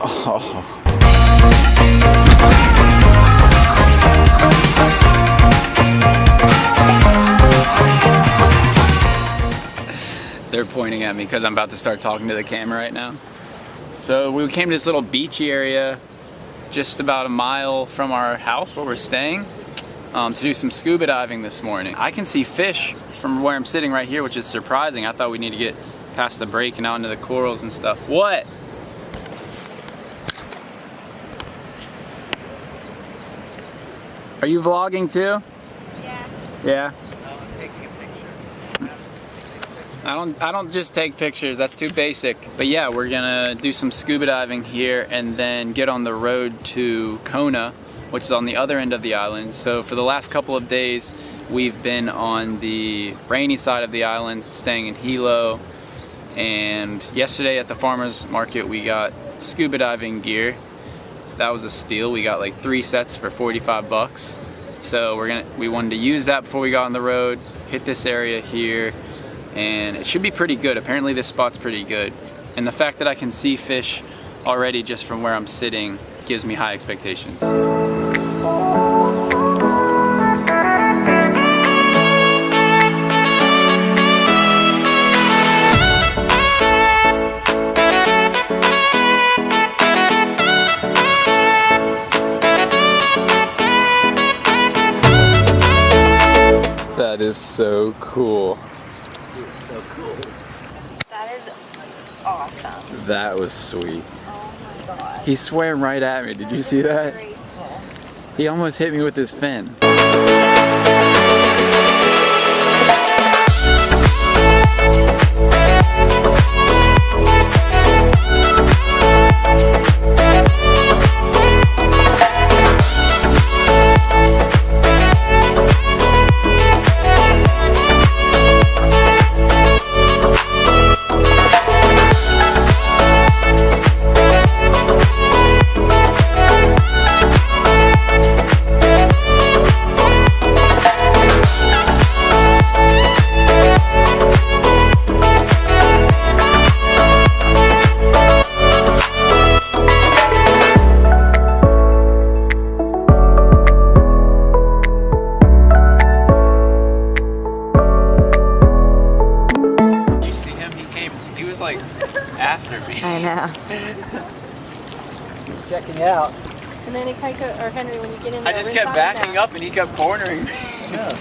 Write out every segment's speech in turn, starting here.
Oh. They're pointing at me because I'm about to start talking to the camera right now. So we came to this little beachy area just about a mile from our house where we're staying to do some scuba diving this morning. I can see fish from where I'm sitting right here, which is surprising. I thought we need to get past the break and out into the corals and stuff. What? Are you vlogging too? Yeah. Yeah? I don't just take pictures, that's too basic. But yeah, we're gonna do some scuba diving here and then get on the road to Kona, which is on the other end of the island. So for the last couple of days, we've been on the rainy side of the island, staying in Hilo. And yesterday at the farmer's market, we got scuba diving gear. That was a steal. We got like 3 sets for 45 bucks. So we wanted to use that before we got on the road, hit this area here, and it should be pretty good. Apparently this spot's pretty good. And the fact that I can see fish already just from where I'm sitting gives me high expectations. That is so cool. It's so cool. That is awesome. That was sweet. Oh my god. He swam right at me. Did you see that? Graceful. He almost hit me with his fin. After me. I know. Checking out. And then it kind of, or Henry, when you get in there, I just kept backing up and he kept cornering me. Yeah.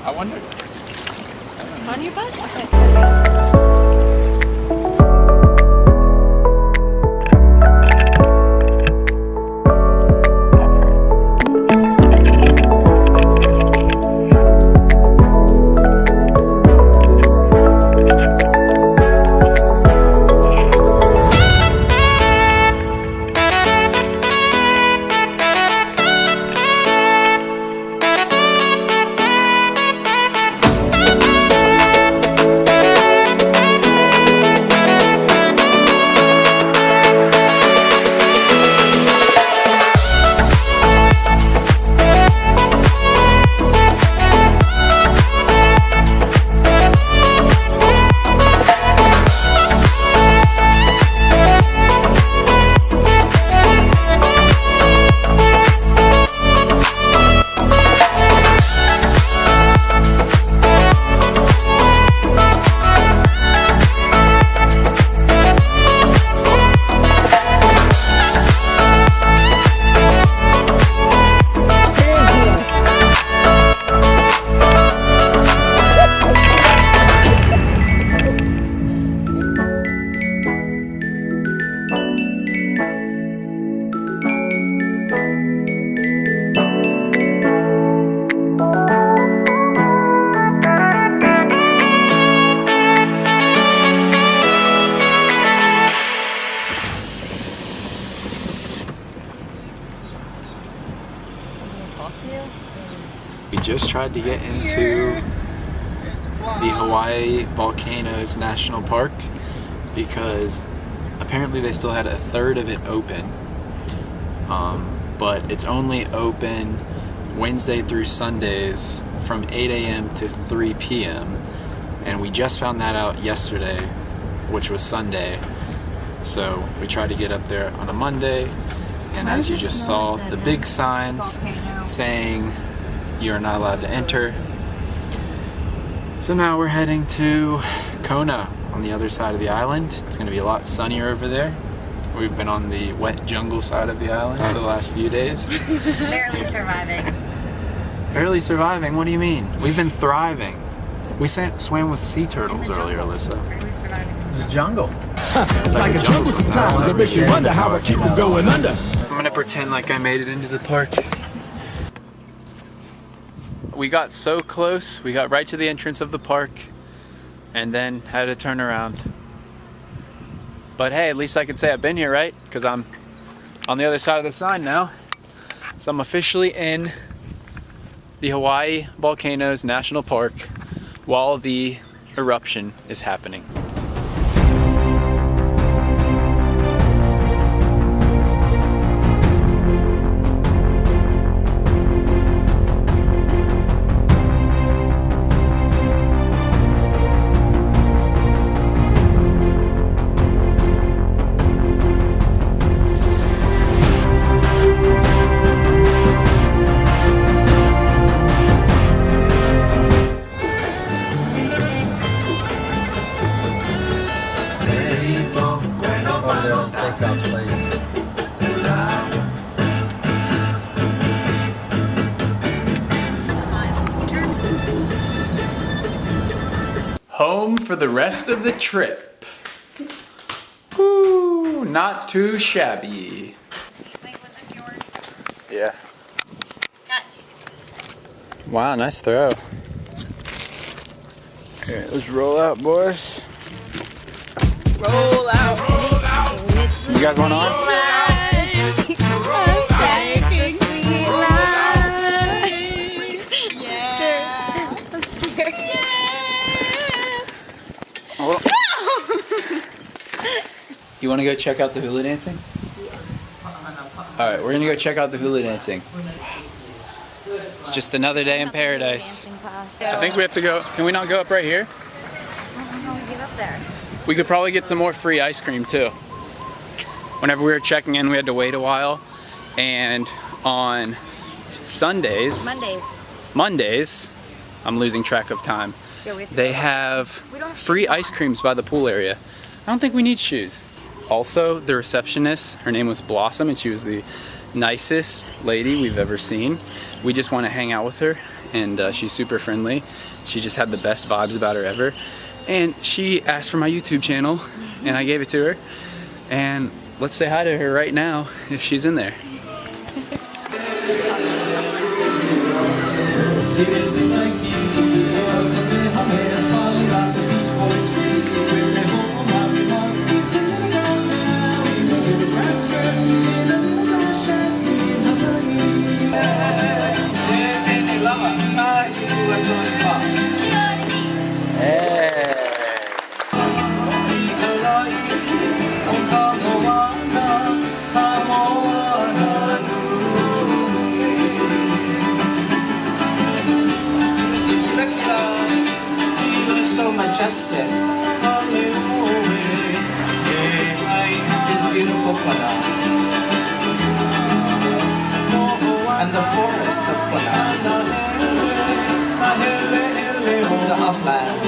I wonder. On your butt. We just tried to get into the Hawaii Volcanoes National Park because apparently they still had a third of it open, but it's only open Wednesday through Sundays from 8 a.m. to 3 p.m. and we just found that out yesterday, which was Sunday. So we tried to get up there on a Monday, and as you just saw, the big signs saying you're not allowed to enter. So now we're heading to Kona on the other side of the island. It's going to be a lot sunnier over there. We've been on the wet jungle side of the island for the last few days. Barely surviving. Barely surviving? What do you mean? We've been thriving. We swam with sea turtles earlier, Alyssa. Barely surviving. The jungle. It's like a jungle sometimes. It makes me wonder how I keep from going under. I'm gonna pretend like I made it into the park. We got so close. We got right to the entrance of the park and then had to turn around. But hey, at least I can say I've been here, right? Because I'm on the other side of the sign now. So I'm officially in the Hawaii Volcanoes National Park while the eruption is happening. Home for the rest of the trip. Woo, not too shabby. Wait, was this yours? Yeah. Catch. Wow, nice throw. Okay, let's roll out, boys. Roll out. You guys want on? You want to go check out the hula dancing? All right, we're gonna go check out the hula dancing. It's just another day in paradise. I think we have to go. Can we not go up right here? I don't know how we get up there. We could probably get some more free ice cream too. Whenever we were checking in, we had to wait a while. And on Mondays, I'm losing track of time. Yeah, we have to They go. have We don't have free shoes ice on. creams by the pool area. I don't think we need shoes. Also, the receptionist, her name was Blossom, and she was the nicest lady we've ever seen. We just want to hang out with her, and she's super friendly. She just had the best vibes about her ever. And she asked for my YouTube channel, and I gave it to her. And let's say hi to her right now if she's in there. Majestic. This beautiful Kona. And the forest of Kona. The upland.